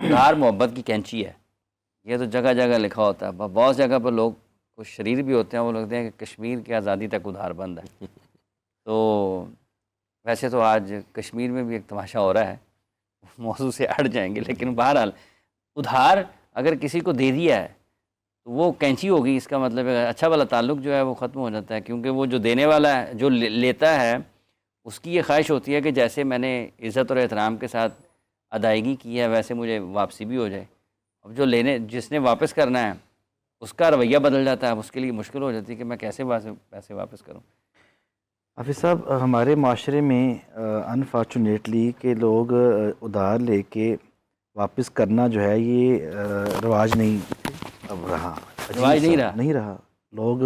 ادھار محبت کی کینچی ہے، یہ تو جگہ جگہ لکھا ہوتا ہے، بہت جگہ پر لوگ کچھ شریر بھی ہوتے ہیں، وہ لگتے ہیں کہ کشمیر کی آزادی تک ادھار بند ہے۔ تو ویسے تو آج کشمیر میں بھی ایک تماشا ہو رہا ہے، موضوع سے ہٹ جائیں گے، لیکن بہرحال ادھار اگر کسی کو دے دیا ہے تو وہ کینچی ہوگی، اس کا مطلب ہے اچھا والا تعلق جو ہے وہ ختم ہو جاتا ہے، کیونکہ وہ جو دینے والا ہے، جو لیتا ہے، اس کی یہ خواہش ہوتی ہے کہ جیسے میں نے عزت اور احترام کے ساتھ ادائیگی کی ہے ویسے مجھے واپسی بھی ہو جائے۔ اب جو جس نے واپس کرنا ہے اس کا رویہ بدل جاتا ہے، اب اس کے لیے مشکل ہو جاتی ہے کہ میں کیسے پیسے واپس کروں۔ حافظ صاحب، ہمارے معاشرے میں انفارچونیٹلی کہ لوگ ادھار لے کے واپس کرنا جو ہے یہ رواج نہیں اب رہا، رواج نہیں نہیں رہا۔ لوگ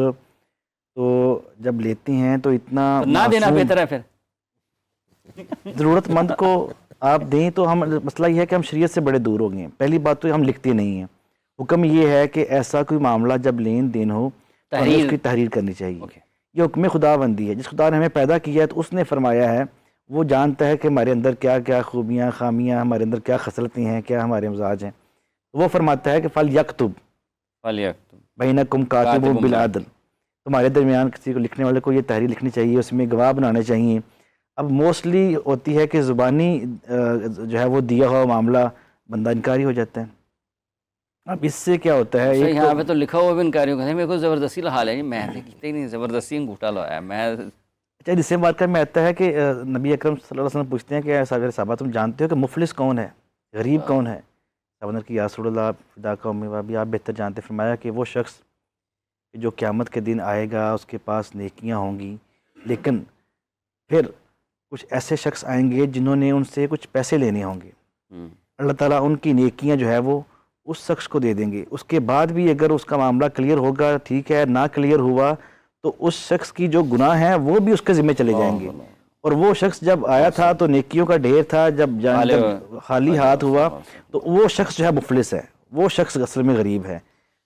تو جب لیتے ہیں تو اتنا تو نہ دینا معصوم، بہتر ہے پھر۔ ضرورت مند کو آپ دیں تو ہم، مسئلہ یہ ہے کہ ہم شریعت سے بڑے دور ہو گئے ہیں۔ پہلی بات تو ہم لکھتے نہیں ہیں، حکم یہ ہے کہ ایسا کوئی معاملہ جب لین دین ہو تو ہمیں اس کی تحریر کرنی چاہیے۔ یہ حکم خدا بندی ہے، جس خدا نے ہمیں پیدا کیا ہے تو اس نے فرمایا ہے، وہ جانتا ہے کہ ہمارے اندر کیا کیا خوبیاں خامیاں، ہمارے اندر کیا خصلتیں ہیں، کیا ہمارے مزاج ہیں۔ وہ فرماتا ہے کہ فَلْيَكْتُبْ بَيْنَكُمْ كَاتِبٌ بِالْعَدْلِ، تمہارے درمیان کسی کو لکھنے والے کو یہ تحریر لکھنی چاہیے، اس میں گواہ بنانے چاہیے۔ اب موسٹلی ہوتی ہے کہ زبانی جو ہے وہ دیا ہوا معاملہ بندہ انکاری ہو جاتا ہے۔ اب اس سے کیا ہوتا ہے، ایک یہاں پہ تو لکھا ہوا بھی انکاریوں کا ہے، میرے کو زبردستی حال ہے، میں نے کہتے ہی نہیں، زبردستی انگوٹھا لوایا میں۔ اچھا، جس سے بات کر میں آتا ہے کہ نبی اکرم صلی اللہ علیہ وسلم پوچھتے ہیں کہ صحابہ تم جانتے ہو کہ مفلس کون ہے، غریب کون ہے؟ صحابہ نے کہ یا رسول اللہ فداک امی و ابی، آپ بہتر جانتے۔ فرمایا کہ وہ شخص جو قیامت کے دن آئے گا، اس کے پاس نیکیاں ہوں گی، لیکن پھر کچھ ایسے شخص آئیں گے جنہوں نے ان سے کچھ پیسے لینے ہوں گے، اللہ تعالیٰ ان کی نیکیاں جو ہے وہ اس شخص کو دے دیں گے۔ اس کے بعد بھی اگر اس کا معاملہ کلیئر ہوگا ٹھیک ہے، نہ کلیئر ہوا تو اس شخص کی جو گناہ ہیں وہ بھی اس کے ذمہ چلے جائیں گے۔ اور وہ شخص جب آیا تھا تو نیکیوں کا ڈھیر تھا، جب خالی ہاتھ ہوا تو وہ شخص جو ہے مفلس ہے، وہ شخص اصل میں غریب ہے۔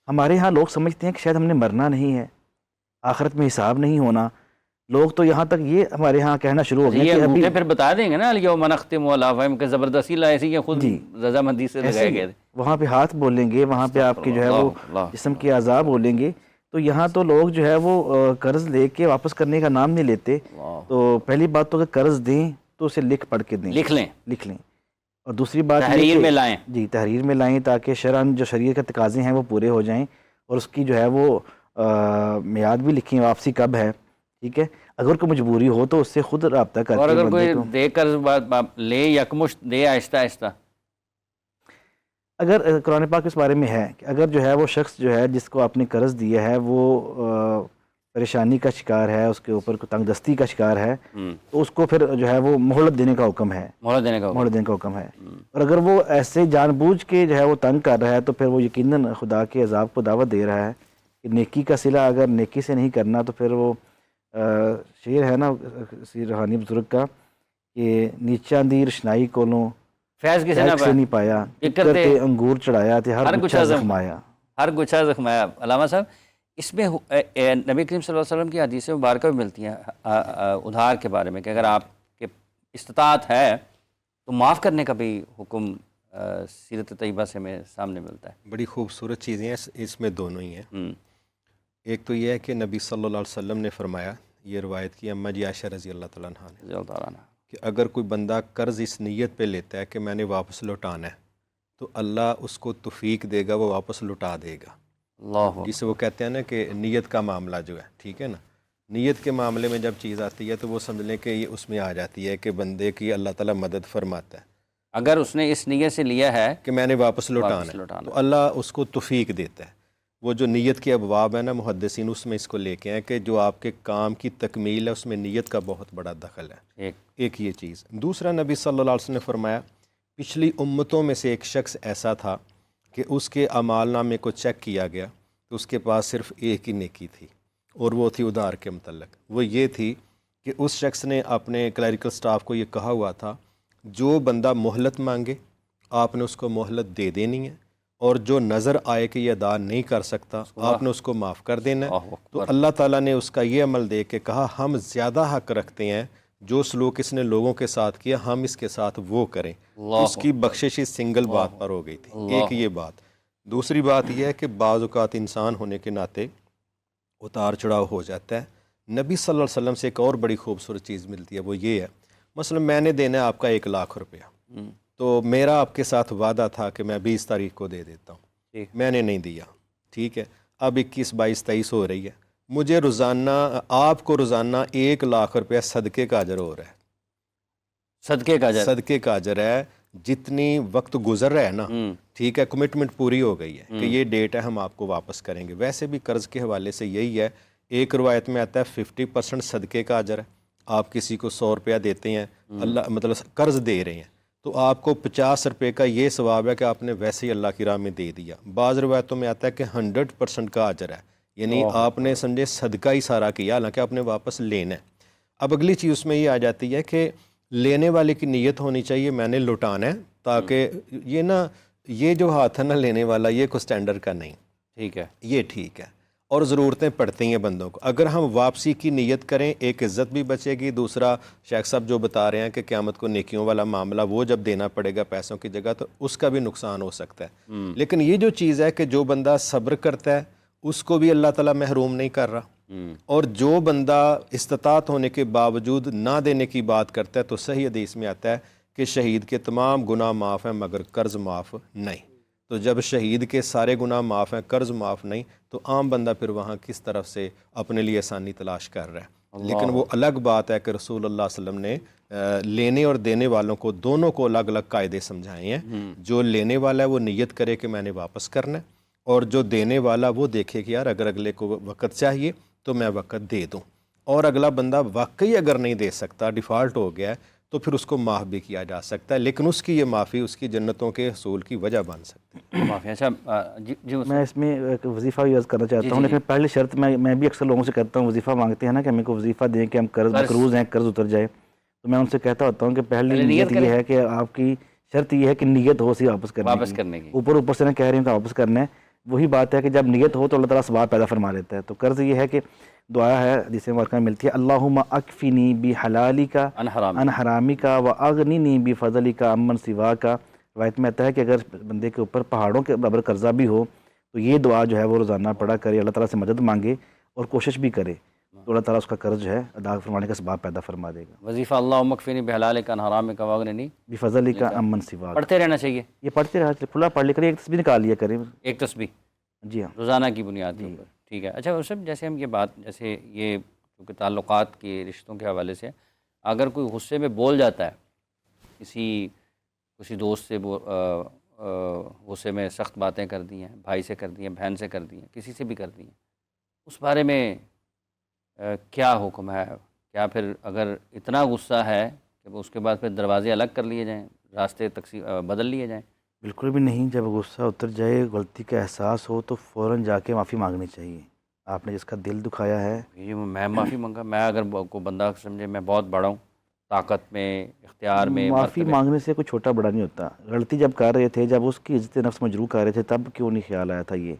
ہمارے ہاں لوگ سمجھتے ہیں کہ شاید ہم نے مرنا نہیں ہے، آخرت میں حساب نہیں ہونا۔ لوگ تو یہاں تک یہ ہمارے ہاں کہنا شروع ہو گیا کہ ابھی پھر بتا دیں گے نا الیوم نختم علی افواہہم کہ زبردستی لائے سی، یہ خود رضامندی سے لگائے گئے تھے۔ وہاں پہ ہاتھ بولیں گے، وہاں پہ آپ کے جو ہے وہ جسم کے اعضاء بولیں گے۔ تو یہاں تو لوگ جو ہے وہ قرض لے کے واپس کرنے کا نام نہیں لیتے۔ تو پہلی بات تو اگر قرض دیں تو اسے لکھ پڑھ کے دیں، لکھ لیں۔ اور دوسری بات تحریر میں لائیں، جی تحریر میں لائیں، تاکہ شرعاً جو شریعت کے تقاضے ہیں وہ پورے ہو جائیں، اور اس کی جو ہے وہ میعاد بھی لکھیں، واپسی کب ہے، ٹھیک ہے۔ اگر کوئی مجبوری ہو تو اس سے خود رابطہ کر کے، اور اگر کوئی دے قرض لے یکمشت دے آہستہ آہستہ، اگر قرآن پاک اس بارے میں ہے کہ اگر جو ہے وہ شخص جو ہے جس کو آپ نے قرض دیا ہے وہ پریشانی کا شکار ہے، اس کے اوپر تنگ دستی کا شکار ہے، تو اس کو پھر جو ہے وہ مہلت دینے کا حکم ہے، مہلت دینے کا حکم ہے۔ اور اگر وہ ایسے جان بوجھ کے جو ہے وہ تنگ کر رہا ہے تو پھر وہ یقیناً خدا کے عذاب کو دعوت دے رہا ہے کہ نیکی کا صلہ اگر نیکی سے نہیں کرنا تو پھر وہ شعر ہے نا کسی روحانی بزرگ کا کہ نیچاں دی رشنائی کولوں فیض کسے سے نہیں پایا، کرتے انگور چڑھایا تھے ہر گچھا زخمایا، ہر گچھا زخمایا۔ علامہ صاحب، اس میں نبی کریم صلی اللہ علیہ وسلم کی حدیث مبارکہ بھی ملتی ہیں ادھار کے بارے میں کہ اگر آپ کے استطاعت ہے تو معاف کرنے کا بھی حکم سیرت طیبہ سے میں سامنے ملتا ہے۔ بڑی خوبصورت چیزیں ہیں اس میں، دونوں ہی ہیں۔ ایک تو یہ ہے کہ نبی صلی اللہ علیہ وسلم نے فرمایا، یہ روایت کی اماں جی عائشہ رضی اللہ تعالیٰ عنہ نے، کہ اگر کوئی بندہ قرض اس نیت پہ لیتا ہے کہ میں نے واپس لوٹانا ہے تو اللہ اس کو توفیق دے گا، وہ واپس لوٹا دے گا۔ جسے وہ کہتے ہیں نا کہ نیت کا معاملہ جو ہے، ٹھیک ہے نا، نیت کے معاملے میں جب چیز آتی ہے تو وہ سمجھ لیں کہ یہ اس میں آ جاتی ہے کہ بندے کی اللہ تعالیٰ مدد فرماتا ہے۔ اگر اس نے اس نیت سے لیا ہے کہ میں نے واپس لوٹانا ہے تو اللہ اس کو توفیق دیتا ہے۔ وہ جو نیت کے ابواب ہے نا، محدثین اس میں اس کو لے کے ہیں کہ جو آپ کے کام کی تکمیل ہے اس میں نیت کا بہت بڑا دخل ہے۔ ایک یہ چیز۔ دوسرا، نبی صلی اللہ علیہ وسلم نے فرمایا، پچھلی امتوں میں سے ایک شخص ایسا تھا کہ اس کے اعمال نامے کو چیک کیا گیا تو اس کے پاس صرف ایک ہی نیکی تھی، اور وہ تھی ادھار کے متعلق۔ وہ یہ تھی کہ اس شخص نے اپنے کلیریکل سٹاف کو یہ کہا ہوا تھا، جو بندہ مہلت مانگے آپ نے اس کو مہلت دے دینی ہے، اور جو نظر آئے کہ یہ ادا نہیں کر سکتا آپ نے اس کو معاف کر دینا ہے۔ تو اللہ تعالیٰ نے اس کا یہ عمل دیکھ کے کہا، ہم زیادہ حق رکھتے ہیں جو سلوک اس نے لوگوں کے ساتھ کیا ہم اس کے ساتھ وہ کریں، اس کی بخشش اس سنگل بات پر ہو گئی تھی۔ ایک یہ بات۔ دوسری بات یہ ہے کہ بعض اوقات انسان ہونے کے ناطے اتار چڑھاؤ ہو جاتا ہے۔ نبی صلی اللہ علیہ وسلم سے ایک اور بڑی خوبصورت چیز ملتی ہے، وہ یہ ہے مثلا میں نے دینا ہے آپ کا 1,00,000 روپیہ، تو میرا آپ کے ساتھ وعدہ تھا کہ میں 20 تاریخ کو دے دیتا ہوں، میں نے نہیں دیا، ٹھیک ہے، اب 21، 22، 23 ہو رہی ہے، مجھے روزانہ آپ کو روزانہ 1,00,000 روپیہ صدقے کا اجر ہو رہا ہے، صدقے کا اجر ہے، جتنی وقت گزر رہا ہے نا، ٹھیک ہے، کمٹمنٹ پوری ہو گئی ہے کہ یہ ڈیٹ ہے ہم آپ کو واپس کریں گے۔ ویسے بھی قرض کے حوالے سے یہی ہے، ایک روایت میں آتا ہے 50% صدقے کا اجر ہے، آپ کسی کو 100 روپیہ دیتے ہیں، اللہ مطلب قرض دے رہے ہیں، تو آپ کو 50 روپے کا یہ ثواب ہے کہ آپ نے ویسے ہی اللہ کی راہ میں دے دیا۔ بعض روایتوں میں آتا ہے کہ 100% کا اجر ہے، یعنی آپ نے سمجھے صدقہ ہی سارا کیا، حالانکہ آپ نے واپس لینا ہے۔ اب اگلی چیز اس میں یہ آ جاتی ہے کہ لینے والے کی نیت ہونی چاہیے میں نے لوٹانا ہے، تاکہ یہ نا یہ جو ہاتھ ہے نا لینے والا یہ کوئی سٹینڈرڈ کا نہیں، ٹھیک ہے، یہ ٹھیک ہے، اور ضرورتیں پڑتی ہیں بندوں کو۔ اگر ہم واپسی کی نیت کریں ایک عزت بھی بچے گی، دوسرا شیخ صاحب جو بتا رہے ہیں کہ قیامت کو نیکیوں والا معاملہ وہ جب دینا پڑے گا پیسوں کی جگہ تو اس کا بھی نقصان ہو سکتا ہے۔ لیکن یہ جو چیز ہے کہ جو بندہ صبر کرتا ہے اس کو بھی اللہ تعالیٰ محروم نہیں کر رہا، اور جو بندہ استطاعت ہونے کے باوجود نہ دینے کی بات کرتا ہے تو صحیح حدیث میں آتا ہے کہ شہید کے تمام گناہ معاف ہیں مگر قرض معاف نہیں۔ تو جب شہید کے سارے گناہ معاف ہیں قرض معاف نہیں تو عام بندہ پھر وہاں کس طرف سے اپنے لیے آسانی تلاش کر رہا ہے۔ لیکن وہ الگ بات ہے کہ رسول اللہ صلی اللہ علیہ وسلم نے لینے اور دینے والوں کو دونوں کو الگ الگ قاعدے سمجھائے ہیں۔ جو لینے والا ہے وہ نیت کرے کہ میں نے واپس کرنا ہے، اور جو دینے والا وہ دیکھے کہ یار اگر اگلے کو وقت چاہیے تو میں وقت دے دوں، اور اگلا بندہ واقعی اگر نہیں دے سکتا ڈیفالٹ ہو گیا ہے تو پھر اس کو معاف بھی کیا جا سکتا ہے، لیکن اس کی یہ معافی اس کی جنتوں کے حصول کی وجہ بن سکتی ہے۔ معافی۔ اچھا جی میں اس میں ایک وظیفہ بھی عرض کرنا چاہتا ہوں، لیکن پہلی شرط میں بھی اکثر لوگوں سے کرتا ہوں، وظیفہ مانگتے ہیں نا کہ ہمیں کو وظیفہ دیں کہ ہم قرض مقروض ہیں قرض اتر جائے، تو میں ان سے کہتا ہوتا ہوں کہ پہلی نیت یہ ہے کہ آپ کی شرط یہ ہے کہ نیت ہو سی واپس کرنے کی، اوپر سے نہ کہہ رہے ہیں کہ واپس کرنا ہے۔ وہی بات ہے کہ جب نیت ہو تو اللہ تعالیٰ ثواب پیدا فرما لیتا ہے۔ تو قرض یہ ہے کہ دعا ہے جسے مبارکہ ملتی ہے، اللہم اکفنی بحلالک عن حرامک واغننی بفضلک عمن سواک۔ روایت میں آتا ہے کہ اگر بندے کے اوپر پہاڑوں کے برابر قرضہ بھی ہو تو یہ دعا جو ہے وہ روزانہ پڑھا کرے، اللہ تعالیٰ سے مدد مانگے اور کوشش بھی کرے، تو اللہ تعالیٰ اس کا قرض جو ہے ادا فرمانے کا سبب پیدا فرما دے گا۔ وظیفہ اللہم اکفنی بحلالک عن حرامک واغننی بفضلک عمن سواک، پڑھتے رہنا چاہیے، یہ پڑھتے رہا کھلا پڑھ لے کر ایک تسبیح نکال لیا کریں، ایک تسبیح جی ہاں، روزانہ کی بنیاد کے اوپر، ٹھیک ہے۔ اچھا اس جیسے ہم یہ بات جیسے یہ کیونکہ تعلقات کے رشتوں کے حوالے سے اگر کوئی غصے میں بول جاتا ہے کسی دوست سے غصے میں سخت باتیں کر دی ہیں، بھائی سے کر دی ہیں، بہن سے کر دی ہیں، کسی سے بھی کر دی ہیں، اس بارے میں کیا حکم ہے؟ کیا پھر اگر اتنا غصہ ہے کہ اس کے بعد پھر دروازے الگ کر لیے جائیں، راستے بدل لیے جائیں؟ بالکل بھی نہیں۔ جب غصہ اتر جائے، غلطی کا احساس ہو تو فوراً جا کے معافی مانگنی چاہیے۔ آپ نے جس کا دل دکھایا ہے، یہ میں معافی مانگا، میں اگر کوئی بندہ سمجھے میں بہت بڑا ہوں طاقت میں، اختیار میں، معافی مانگنے سے کوئی چھوٹا بڑا نہیں ہوتا۔ غلطی جب کر رہے تھے، جب اس کی عزت نفس مجروح کر رہے تھے، تب کیوں نہیں خیال آیا تھا یہ؟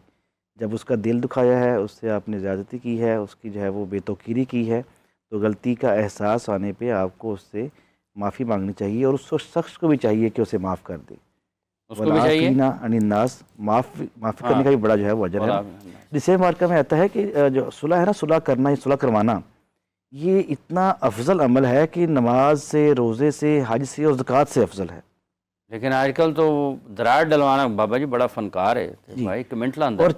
جب اس کا دل دکھایا ہے، اس سے آپ نے زیادتی کی ہے، اس کی جو ہے وہ بے توقیری کی ہے، تو غلطی کا احساس آنے پہ آپ کو اس سے معافی مانگنی چاہیے، اور اس شخص کو بھی چاہیے کہ اسے معاف کر دے۔ اس کو بھی چاہیے عن الناس، معافی کرنے کا بھی بڑا جو ہے وہ اجر ہے۔ جسے مبارکہ میں آتا ہے کہ جو صلح ہے نا، صلح کرنا، صلح کروانا، یہ اتنا افضل عمل ہے کہ نماز سے، روزے سے، حج سے اور زکوٰۃ سے افضل ہے۔ لیکن آج کل تو دراڑ ڈلوانا بابا جی بڑا فنکار ہے بھائی، کمنٹ لاندہ، اور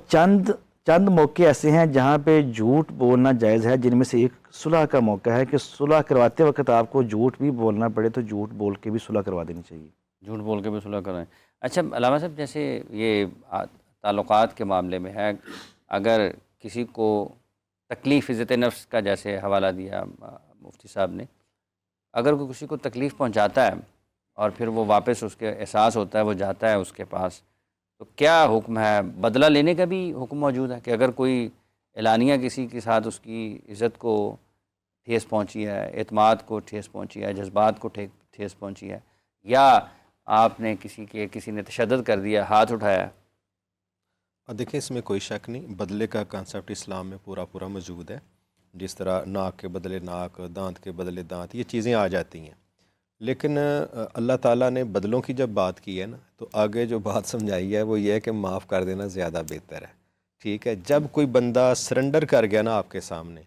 چند موقع ایسے ہیں جہاں پہ جھوٹ بولنا جائز ہے، جن میں سے ایک صلح کا موقع ہے کہ صلح کرواتے وقت آپ کو جھوٹ بھی بولنا پڑے تو جھوٹ بول کے بھی صلح کروا دینی چاہیے، جھوٹ بول کے بھی صلح کریں۔ اچھا علامہ صاحب، جیسے یہ تعلقات کے معاملے میں ہے، اگر کسی کو تکلیف عزت نفس کا جیسے حوالہ دیا مفتی صاحب نے، اگر کوئی کسی کو تکلیف پہنچاتا ہے اور پھر وہ واپس اس کے احساس ہوتا ہے، وہ جاتا ہے اس کے پاس، تو کیا حکم ہے؟ بدلہ لینے کا بھی حکم موجود ہے کہ اگر کوئی اعلانیہ کسی کے ساتھ اس کی عزت کو ٹھیس پہنچی ہے، اعتماد کو ٹھیس پہنچی ہے، جذبات کو ٹھیس پہنچی ہے، یا آپ نے کسی نے تشدد کر دیا، ہاتھ اٹھایا؟ دیکھیں اس میں کوئی شک نہیں، بدلے کا کانسیپٹ اسلام میں پورا موجود ہے، جس طرح ناک کے بدلے ناک، دانت کے بدلے دانت، یہ چیزیں آ جاتی ہیں. لیکن اللہ تعالیٰ نے بدلوں کی جب بات کی ہے نا تو آگے جو بات سمجھائی ہے وہ یہ ہے کہ معاف کر دینا زیادہ بہتر ہے. ٹھیک ہے، جب کوئی بندہ سرنڈر کر گیا نا آپ کے سامنے،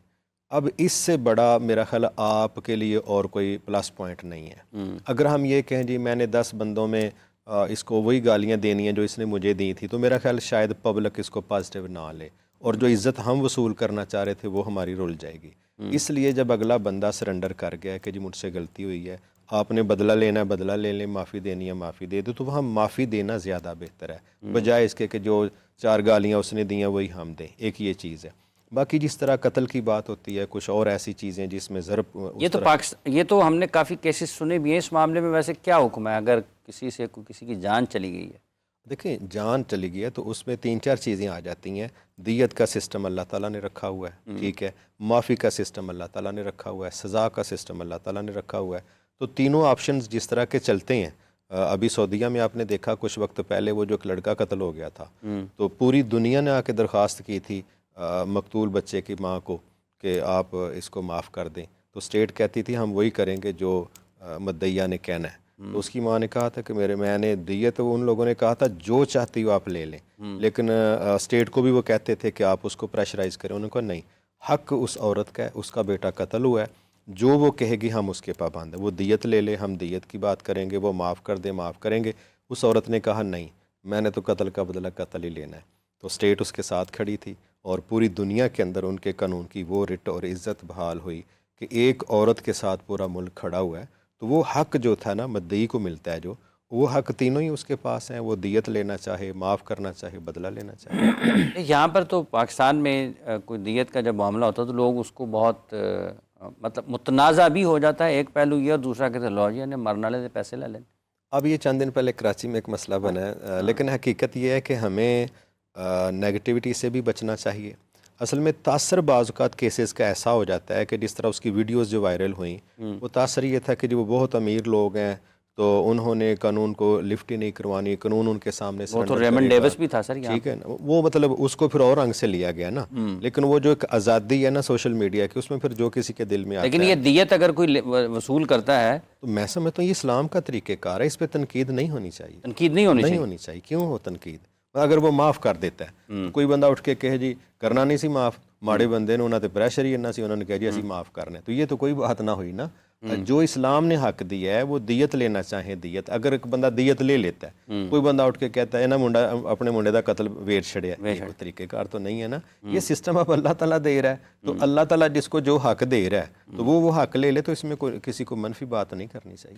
اب اس سے بڑا میرا خیال آپ کے لیے اور کوئی پلس پوائنٹ نہیں ہے. اگر ہم یہ کہیں جی میں نے 10 بندوں میں اس کو وہی گالیاں دینی ہیں جو اس نے مجھے دی تھی، تو میرا خیال شاید پبلک اس کو پازیٹیو نہ لے، اور جو عزت ہم وصول کرنا چاہ رہے تھے وہ ہماری رول جائے گی. اس لیے جب اگلا بندہ سرنڈر کر گیا کہ جی مجھ سے غلطی ہوئی ہے، آپ نے بدلہ لینا ہے بدلہ لے لیں، معافی دینی ہے معافی دے دو، تو وہاں معافی دینا زیادہ بہتر ہے بجائے اس کے کہ جو 4 گالیاں اس نے دی ہیں وہی ہم دیں. ایک یہ چیز ہے. باقی جس طرح قتل کی بات ہوتی ہے، کچھ اور ایسی چیزیں جس میں ضرب یہ تو ہم نے کافی کیسز سنے بھی ہیں اس معاملے میں. ویسے کیا حکم ہے اگر کسی کی جان چلی گئی ہے؟ دیکھیں جان چلی گئی ہے تو اس میں 3-4 چیزیں آ جاتی ہیں. دیت کا سسٹم اللہ تعالیٰ نے رکھا ہوا ہے، ٹھیک ہے، معافی کا سسٹم اللہ تعالیٰ نے رکھا ہوا ہے، سزا کا سسٹم اللہ تعالیٰ نے رکھا ہوا ہے. تو تینوں آپشنز جس طرح کے چلتے ہیں. ابھی سعودیہ میں آپ نے دیکھا کچھ وقت پہلے وہ جو ایک لڑکا قتل ہو گیا تھا، تو پوری دنیا نے آ کے درخواست کی تھی مقتول بچے کی ماں کو کہ آپ اس کو معاف کر دیں. تو اسٹیٹ کہتی تھی ہم وہی کریں گے جو مدعیہ نے کہنا ہے. تو اس کی ماں نے کہا تھا کہ میں نے دی ہے، تو ان لوگوں نے کہا تھا جو چاہتی ہو آپ لے لیں. لیکن اسٹیٹ کو بھی وہ کہتے تھے کہ آپ اس کو پریشرائز کریں. انہوں نے کہا نہیں، حق اس عورت کا ہے، اس کا بیٹا قتل ہوا ہے، جو وہ کہے گی ہم اس کے پابند ہیں. وہ دیت لے لے، ہم دیت کی بات کریں گے، وہ معاف کر دے معاف کریں گے. اس عورت نے کہا نہیں، میں نے تو قتل کا بدلہ قتل ہی لینا ہے. تو اسٹیٹ اس کے ساتھ کھڑی تھی اور پوری دنیا کے اندر ان کے قانون کی وہ رٹ اور عزت بحال ہوئی کہ ایک عورت کے ساتھ پورا ملک کھڑا ہوا ہے. تو وہ حق جو تھا نا مدعی کو ملتا ہے، جو وہ حق تینوں ہی اس کے پاس ہیں. وہ دیت لینا چاہے، معاف کرنا چاہے، بدلہ لینا چاہے. یہاں پر تو پاکستان میں کوئی دیت کا جب معاملہ ہوتا ہے تو لوگ اس کو بہت مطلب متنازع بھی ہو جاتا ہے. ایک پہلو یہ اور دوسرا کہتے ہیں لو جی نے مرنا لے پیسے لے لیں. اب یہ چند دن پہلے کراچی میں ایک مسئلہ بنا ہے، لیکن حقیقت یہ ہے کہ ہمیں نیگیٹیوٹی سے بھی بچنا چاہیے. اصل میں تاثر بعض اوقات کیسز کا ایسا ہو جاتا ہے کہ جس طرح اس کی ویڈیوز جو وائرل ہوئیں، وہ تاثر یہ تھا کہ جو وہ بہت امیر لوگ ہیں تو انہوں نے قانون کو لفٹ ہی نہیں کروانی، قانون ان کے سامنے وہ تو ریمنڈ ڈیوس بھی تھا سر یہاں، ٹھیک ہے نا. وہ مطلب اس کو پھر اور رنگ سے لیا گیا نا. لیکن وہ جو ایک آزادی ہے نا سوشل میڈیا کی، اس میں پھر جو کسی کے دل میں آتا ہے. لیکن یہ دیت اگر کوئی وصول کرتا ہے تو میں سمجھتا ہوں یہ اسلام کا طریقہ کار ہے، اس پہ تنقید نہیں ہونی چاہیے. تنقید نہیں ہونی چاہیے. کیوں ہو تنقید؟ اگر وہ معاف کر دیتا ہے، کوئی بندہ اٹھ کے کہے جی کرنا نہیں سی معاف، ماڑے بندے نے انہوں نے پریشر ہی انہوں سی، انہوں نے کہا جی اسی معاف کرنے، تو یہ تو کوئی بات نہ ہوئی نا. جو اسلام نے حق دیا ہے وہ دیت لینا چاہے دیت. اگر ایک بندہ دیت لے لیتا ہے، کوئی بندہ اٹھ کے کہتا ہے نا منڈا اپنے منڈے دا قتل ویٹ چھڑیا، یہ طریقہ کار تو نہیں ہے نا. یہ سسٹم اب اللہ تعالیٰ دے رہا ہے، تو اللہ تعالیٰ جس کو جو حق دے رہا ہے تو وہ حق لے لے. تو اس میں کسی کو منفی بات نہیں کرنی چاہیے.